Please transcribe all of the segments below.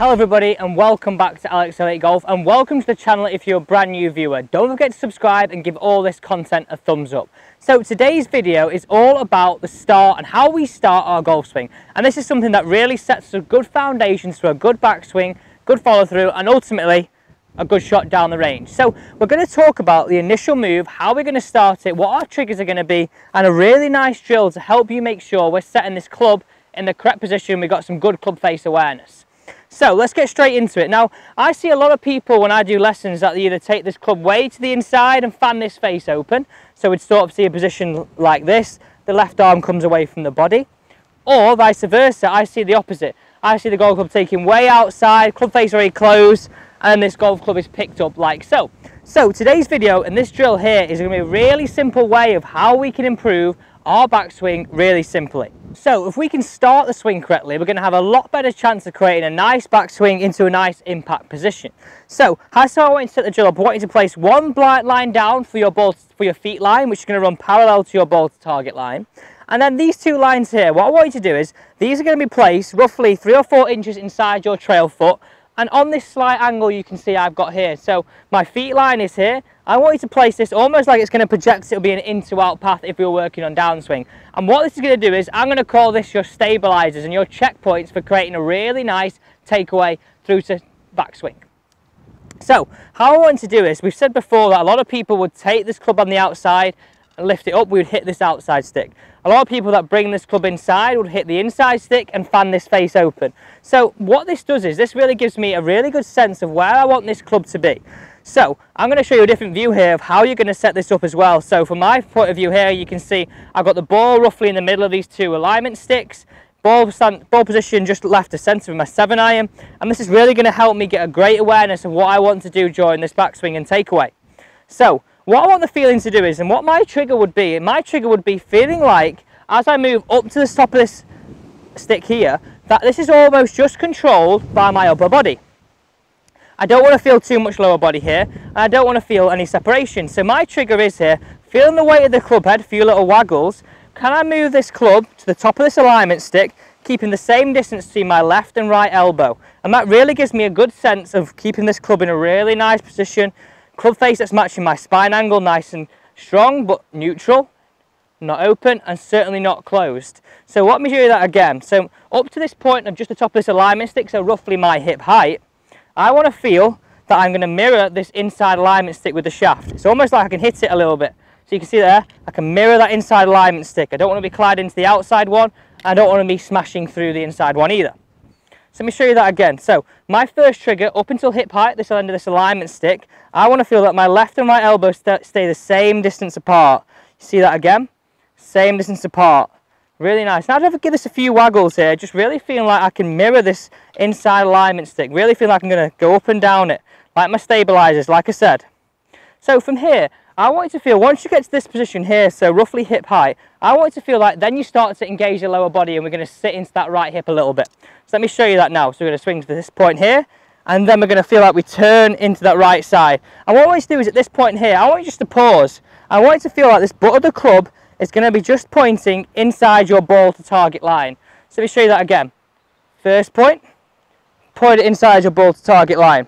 Hello everybody and welcome back to AlexElliottGolf, and welcome to the channel if you're a brand new viewer. Don't forget to subscribe and give all this content a thumbs up. So today's video is all about the start and how we start our golf swing. And this is something that really sets a good foundations for a good backswing, good follow through and ultimately a good shot down the range. So we're going to talk about the initial move, how we're going to start it, what our triggers are going to be, and a really nice drill to help you make sure we're setting this club in the correct position. We've got some good club face awareness. So let's get straight into it. Now, I see a lot of people when I do lessons that they either take this club way to the inside and fan this face open. So we'd sort of see a position like this. The left arm comes away from the body. Or vice versa, I see the opposite. I see the golf club taking way outside, club face already closed, and this golf club is picked up like so. So today's video and this drill here is going to be a really simple way of how we can improve our backswing really simply. So if we can start the swing correctly, we're going to have a lot better chance of creating a nice backswing into a nice impact position. So as I want you to set the drill up, I want you to place one blind line down for your ball, for your feet line, which is going to run parallel to your ball to target line. And then these two lines here, what I want you to do is, these are going to be placed roughly 3 or 4 inches inside your trail foot. And on this slight angle you can see I've got here, so my feet line is here. I want you to place this almost like it's going to project, it'll be an in to out path if we were working on downswing. And what this is going to do is, I'm going to call this your stabilizers and your checkpoints for creating a really nice takeaway through to backswing. So how I want to do is, we've said before that a lot of people would take this club on the outside and lift it up, we would hit this outside stick. A lot of people that bring this club inside would hit the inside stick and fan this face open. So what this does is, this really gives me a really good sense of where I want this club to be. So I'm going to show you a different view here of how you're going to set this up as well. So from my point of view here, you can see I've got the ball roughly in the middle of these two alignment sticks, ball position just left to centre with my 7-iron, and this is really going to help me get a great awareness of what I want to do during this backswing and takeaway. So what I want the feeling to do is, and what my trigger would be feeling like, as I move up to the top of this stick here, that this is almost just controlled by my upper body. I don't want to feel too much lower body here, and I don't want to feel any separation. So my trigger is here, feeling the weight of the club head, few little waggles. Can I move this club to the top of this alignment stick, keeping the same distance between my left and right elbow? And that really gives me a good sense of keeping this club in a really nice position. Club face that's matching my spine angle, nice and strong, but neutral, not open, and certainly not closed. So let me show you that again. So up to this point of just the top of this alignment stick, so roughly my hip height, I want to feel that I'm going to mirror this inside alignment stick with the shaft. It's almost like I can hit it a little bit. So you can see there, I can mirror that inside alignment stick. I don't want to be colliding into the outside one. I don't want to be smashing through the inside one either. So let me show you that again. So my first trigger, up until hip height, this end of this alignment stick, I want to feel that my left and right elbow stay the same distance apart. You see that again? Same distance apart. Really nice. Now I'd give this a few waggles here, just really feeling like I can mirror this inside alignment stick. Really feel like I'm going to go up and down it, like my stabilizers, like I said. So from here, I want you to feel, once you get to this position here, so roughly hip height, I want you to feel like then you start to engage your lower body, and we're going to sit into that right hip a little bit. So let me show you that now. So we're going to swing to this point here, and then we're going to feel like we turn into that right side. And what I want you to do is, at this point here, I want you just to pause. I want you to feel like this butt of the club is going to be just pointing inside your ball to target line. So let me show you that again. First point it inside your ball to target line.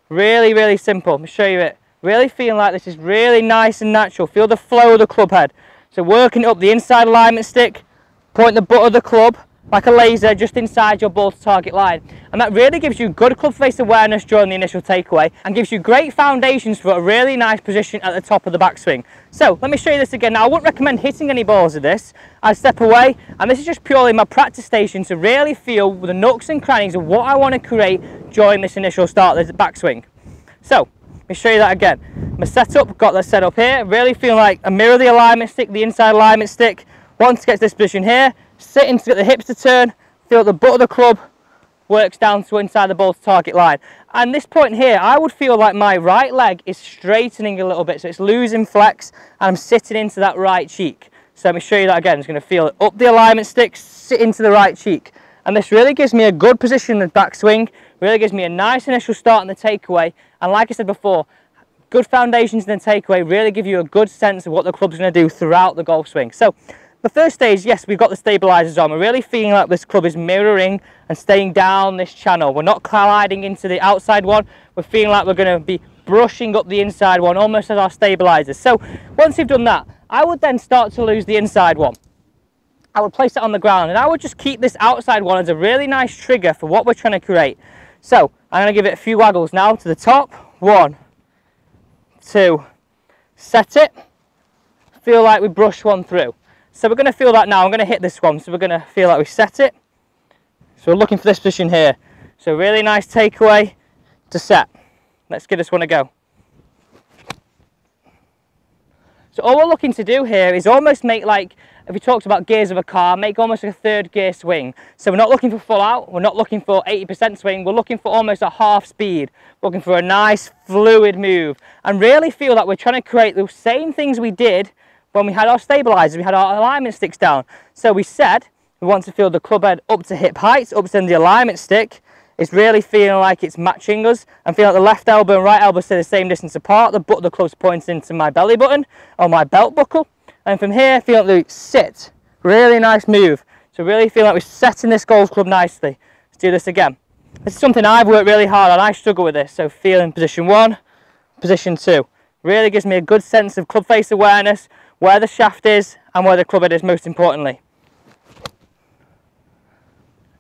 Really, really simple. Let me show you it. Really feeling like this is really nice and natural. Feel the flow of the club head. So working up the inside alignment stick, point the butt of the club like a laser just inside your ball to target line. And that really gives you good club face awareness during the initial takeaway and gives you great foundations for a really nice position at the top of the backswing. So let me show you this again. Now I wouldn't recommend hitting any balls with this. I'd step away, and this is just purely my practice station to really feel the nooks and crannies of what I want to create during this initial start of the backswing. So let me show you that again. My setup, got that set up here, really feeling like I mirror the alignment stick, the inside alignment stick. Once it gets to this position here, sitting to get the hips to turn, feel the butt of the club works down to inside the ball to target line. And this point here, I would feel like my right leg is straightening a little bit, so it's losing flex, and I'm sitting into that right cheek. So let me show you that again. I'm just going to feel it up the alignment stick, sit into the right cheek. And this really gives me a good position in the backswing, really gives me a nice initial start in the takeaway. And like I said before, good foundations in the takeaway really give you a good sense of what the club's going to do throughout the golf swing. So the first stage, yes, we've got the stabilizers on. We're really feeling like this club is mirroring and staying down this channel. We're not gliding into the outside one. We're feeling like we're going to be brushing up the inside one, almost as our stabilizers. So once you've done that, I would then start to lose the inside one. I would place it on the ground, and I would just keep this outside one as a really nice trigger for what we're trying to create. So I'm going to give it a few waggles now to the top. 1, 2, set it. Feel like we brush one through. So we're going to feel that now. I'm going to hit this one. So we're going to feel like we set it. So we're looking for this position here. So really nice takeaway to set. Let's give this one a go. So all we're looking to do here is almost make, like, if we talked about gears of a car, make almost like a third gear swing. So we're not looking for full out, we're not looking for 80% swing, we're looking for almost a half speed, looking for a nice fluid move, and really feel that we're trying to create the same things we did when we had our stabilizers, we had our alignment sticks down. So we said we want to feel the club head up to hip height, up to the alignment stick. It's really feeling like it's matching us, and feeling like the left elbow and right elbow stay the same distance apart. The butt of the club's pointing into my belly button or my belt buckle. And from here, feel like we sit. Really nice move. So really feel like we're setting this golf club nicely. Let's do this again. This is something I've worked really hard on. I struggle with this. So feel in position 1, position 2. Really gives me a good sense of club face awareness, where the shaft is and where the club head is most importantly.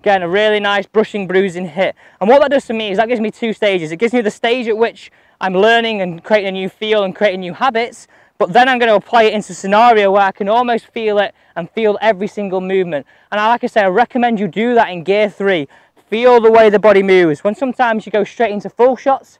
Again, a really nice brushing, bruising hit. And what that does for me is that gives me 2 stages. It gives me the stage at which I'm learning and creating a new feel and creating new habits, but then I'm going to apply it into a scenario where I can almost feel it and feel every single movement. And like I say, I recommend you do that in gear 3. Feel the way the body moves. When sometimes you go straight into full shots,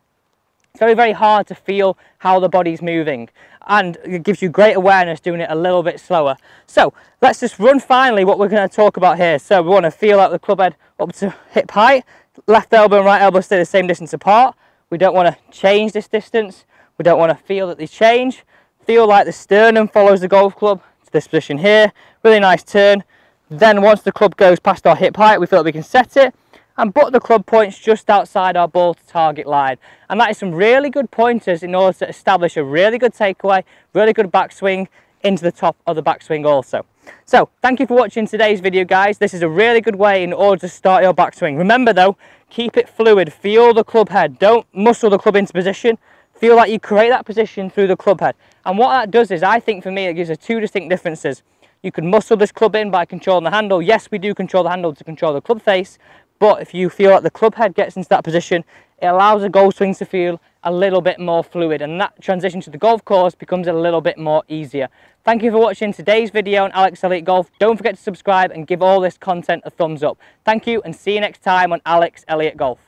it's very, very hard to feel how the body's moving, and it gives you great awareness doing it a little bit slower. So let's just run finally what we're going to talk about here. So we want to feel like the club head up to hip height, left elbow and right elbow stay the same distance apart. We don't want to change this distance. We don't want to feel that they change. Feel like the sternum follows the golf club to this position here. Really nice turn. Then once the club goes past our hip height, we feel like we can set it, and butt the club points just outside our ball to target line. And that is some really good pointers in order to establish a really good takeaway, really good backswing into the top of the backswing also. So thank you for watching today's video, guys. This is a really good way in order to start your backswing. Remember though, keep it fluid, feel the club head, don't muscle the club into position. Feel like you create that position through the club head. And what that does is, I think for me, it gives us 2 distinct differences. You can muscle this club in by controlling the handle. Yes, we do control the handle to control the club face, but if you feel like the club head gets into that position, it allows the golf swing to feel a little bit more fluid, and that transition to the golf course becomes a little bit more easier. Thank you for watching today's video on Alex Elliott Golf. Don't forget to subscribe and give all this content a thumbs up. Thank you, and see you next time on Alex Elliott Golf.